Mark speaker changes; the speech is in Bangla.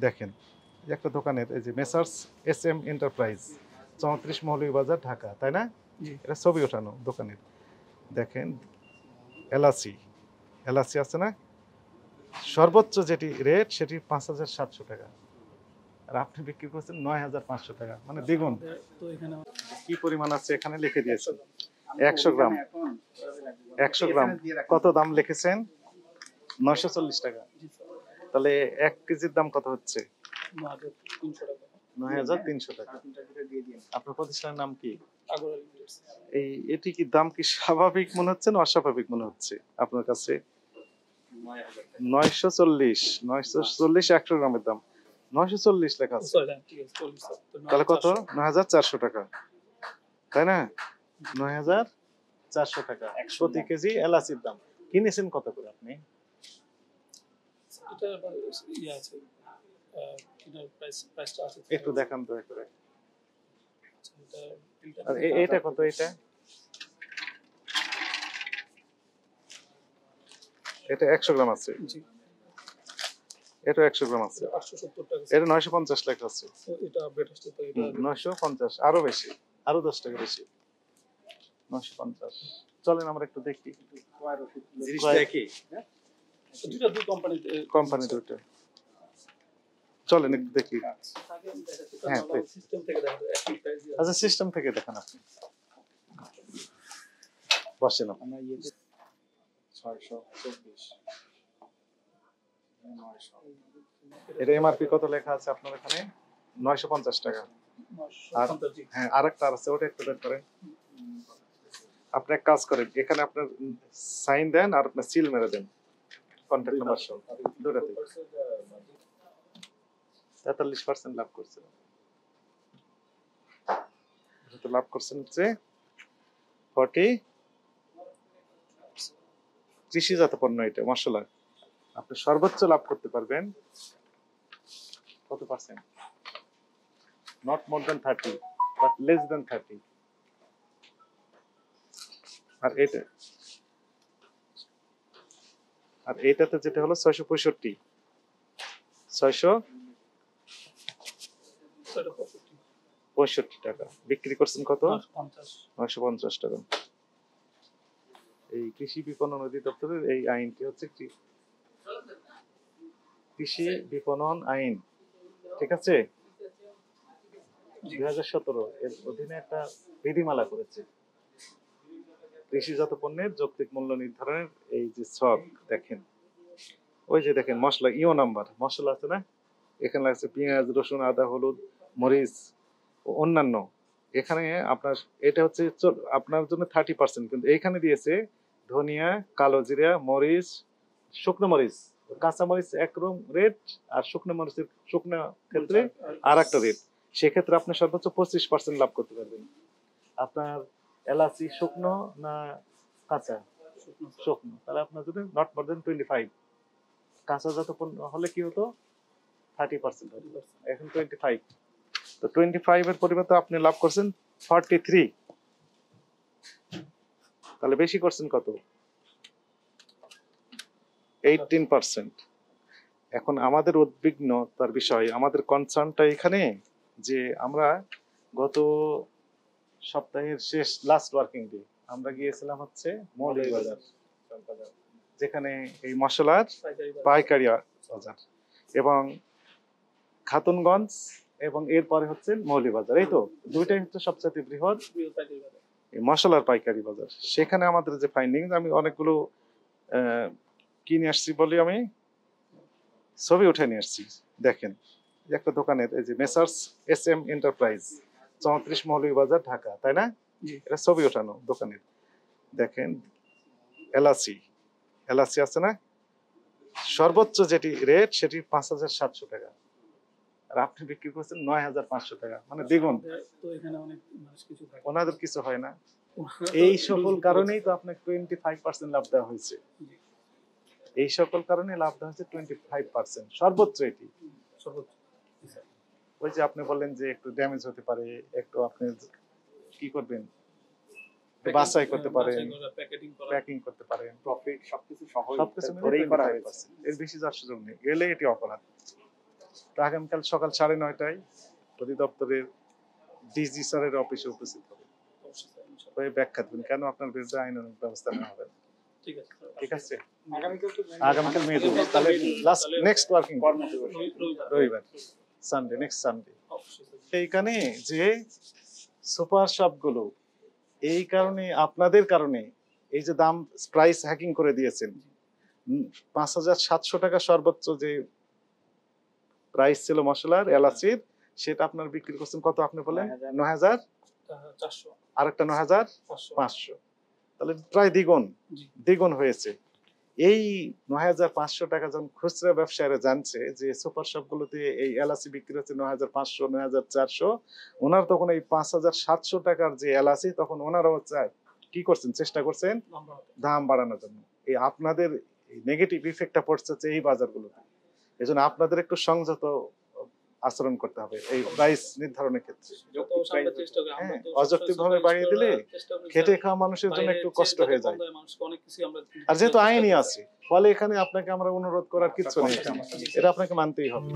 Speaker 1: দেখেন একটা দোকানের এই যে messrs SM enterprise 34 Moulvibazar Dhaka, তাই না? এটা ছবি ওঠানো দোকানের। দেখেন এলাচি এলাচি আছে না, সর্বোচ্চ যেটি রেট সেটি 5,700 টাকা, আর আপনি বিক্রি করছেন 9,500 টাকা, মানে দ্বিগুণ। কি পরিমাণ আছে এখানে লিখে দিয়েছেন 100 গ্রাম। 100 গ্রাম কত দাম লিখেছেন? 940 টাকা। তাহলে 1 কেজির দাম কত হচ্ছে? 9,300 টাকা। আপনার প্রতিষ্ঠানের নাম কি? এটি কি দাম কি স্বাভাবিক মনে হচ্ছে না অস্বাভাবিক মনে হচ্ছে আপনার কাছে? 940 100 গ্রামের দাম 940 লেখা আছে, তাহলে কত? 9,400 টাকা, তাই না? 9,400 টাকা প্রতি কেজি এলাচির দাম। কিনেছেন কত করে আপনি? একটু দেখান তো করে। আর এটা কত? এটা 100 গ্রাম আছে, এটা 100 গ্রাম আছে, এটা 950 লেখা আছে। 950 আরো বেশি, আরো 10 টাকা বেশি, 950। চলেন আমরা একটু দেখি কোম্পানি দুটো, চলেন একটু দেখি। হ্যাঁ আচ্ছা, সিস্টেম থেকে দেখান আপনি, বসেন। এটা এমআরপি কত লেখা আছে আপনার এখানে? 950 টাকা। আর হ্যাঁ আরেকটা আছে, ওটা একটু বের করেন। আপনি এক কাজ করেন, এখানে আপনার সাইন দেন আর আপনার সিল মেরে দেন কন্ট্যাক্ট নাম্বার সহ দুটাতে। 43% লাভ করছেন, লাভ করছেন হচ্ছে 40 কৃষিজাত পণ্য, এটা মশলা। আপনি সর্বোচ্চ লাভ করতে পারবেন কত percent? Not more than 30 but less than 30। আর এটাতে যেটা হলো 665 টাকা বিক্রি করছেন। কত? 950 টাকা। এই কৃষি বিপণন অধিদপ্তরের এই আইনটি হচ্ছে কৃষি বিপণন আইন, ঠিক আছে? 2017 এর অধীনে একটা বিধিমালা করেছে কৃষিজাত পণ্যের যৌক্তিক মূল্য নির্ধারণের। এই যে ছক দেখেন, ওই যে দেখেন মশলা ইও নাম্বার মশলা আছে না, এখানে আছে পেঁয়াজ, রসুন, আদা, হলুদ, মরিচ ও অন্যান্য। এখানে আপনার এটা হচ্ছে আপনার জন্য 30%, কিন্তু এইখানে দিয়েছে ধনিয়া, কালো জিরা, মরিচ, শুকনো মরিচ, কাঁচা মরিচ একরকম রেট, আর শুকনো মরিচের শুকনো ক্ষেত্রে আর একটা রেট। সেক্ষেত্রে আপনি সর্বোচ্চ 25% লাভ করতে পারবেন। আপনার এলাচি শুকনো না কাঁচা? শুকনো, তাহলে আপনার জন্য নট মোর দেন 25। কাঁচাজাত পণ্য হলে কি হতো? 30%, এখন 25। তো 25 এর পরিবর্তে আপনি লাভ করছেন 43, তাহলে বেশি করছেন কত? 18%। এখন আমাদের উদ্বিগ্নতার বিষয়, আমাদের কনসার্নটা এখানে যে আমরা গত সপ্তাহের শেষ লাস্ট ওয়ার্কিং ডে আমরা গিয়েছিলাম হচ্ছে মৌলভীবাজার, যেখানে এই মশলার পাইকারি বাজার, এবং খাতুনগঞ্জ, এবং এরপরে হচ্ছে মৌলভীবাজার। এই তো দুইটাই হচ্ছে সবচেয়ে বৃহৎ মশলার পাইকারি বাজার। সেখানে আমাদের যে ফাইন্ডিং, আমি অনেকগুলো কিনে আসছি বলে আমি ছবি উঠে নিয়ে আসছি। দেখেন একটা দোকানের এই যে messrs SM enterprise 34 Moulvibazar Dhaka, তাই না? এটা ছবি ওঠানো দোকানের। দেখেন এলাচি আছে না, সর্বোচ্চ যেটি রেট সেটি 5,700 টাকা, আর আপনি বিক্রি করছেন 9,500 টাকা, মানে দ্বিগুণ। ওনাদের কিছু হয় না। এই সকল কারণেই তো আপনাকে 25% লাভ দেওয়া হয়েছে। এই সকল কারণে লাভ দেওয়া হয়েছে 25% সর্বোচ্চ। এটি ওই যে আপনি বললেন যে একটু ড্যামেজ হতে পারে, একটু আপনি কি করবেন, বাছাই করতে পারেন, প্যাকিং করতে পারেন, প্রফিট সবকিছু মিলে 25%। এর বেশি যাওয়ার সুযোগ নেই, গেলে এটি অপরাধ। তো আগামীকাল সকাল 9:30টায় অধিদপ্তরের ডিজি স্যারের অফিসে উপস্থিত হবে,
Speaker 2: অবশ্যই স্যার, ইনশাআল্লাহ।
Speaker 1: হয়ে ব্যাখ্যা দেবেন কেন আপনার বিরুদ্ধে আইনানুগ ব্যবস্থা নেওয়া হবে।
Speaker 2: ঠিক আছে স্যার।
Speaker 1: ঠিক আছে,
Speaker 3: আগামীকাল তো
Speaker 1: আগামীকাল মে দিবস, তাহলে লাস্ট নেক্সট ওয়ার্কিং
Speaker 3: কর্মদিবস।
Speaker 1: রবিবার, সানডে, নেক্সট সানডে।
Speaker 2: অবশ্যই স্যার।
Speaker 1: এইখানে যে সুপার শপগুলো এই কারণে, আপনাদের কারণে এই যে দাম প্রাইস হ্যাকিং করে দিয়েছেন, 5,700 টাকা সর্বোচ্চ যে প্রাইস ছিল মশলার এলাচির, সেটা আপনার বিক্রি করছেন কত আপনি বলেন? 9,000,
Speaker 2: 400,
Speaker 1: আরেকটা 9,500,
Speaker 2: 500।
Speaker 1: তাহলে প্রায় দ্বিগুণ,
Speaker 2: জি।
Speaker 1: দ্বিগুণ হয়েছে। এই 9,500 টাকা যখন খুচরা ব্যবসায়ীরা জানছে যে সুপার শপগুলোতে এই এলাচি বিক্রি হচ্ছে 9,500, 9,400, ওনার তখন এই 5,700 টাকার যে এলাচি, তখন ওনারাও কি করছেন, চেষ্টা করছেন
Speaker 2: নাম্বার হবে।
Speaker 1: দাম বাড়ানোর জন্য। এই আপনাদের নেগেটিভ ইফেক্টটা পড়ছে হচ্ছে এই বাজারগুলোতে। এই জন্য আপনাদের একটু সংযত আচরণ করতে হবে এই প্রাইস নির্ধারণের ক্ষেত্রে।
Speaker 2: যত আমরা চেষ্টা করি, আমরা তো
Speaker 1: অযৌক্তিকভাবে বাড়িয়ে দিলে খেটে খাওয়া মানুষের জন্য একটু কষ্ট হয়ে যায়।
Speaker 2: মানুষকে অনেক কিছু আমরা,
Speaker 1: আর যেহেতু আইনই আছে, ফলে এখানে আপনাকে আমরা অনুরোধ করার কিচ্ছু নেই, এটা আপনাকে মানতেই হবে।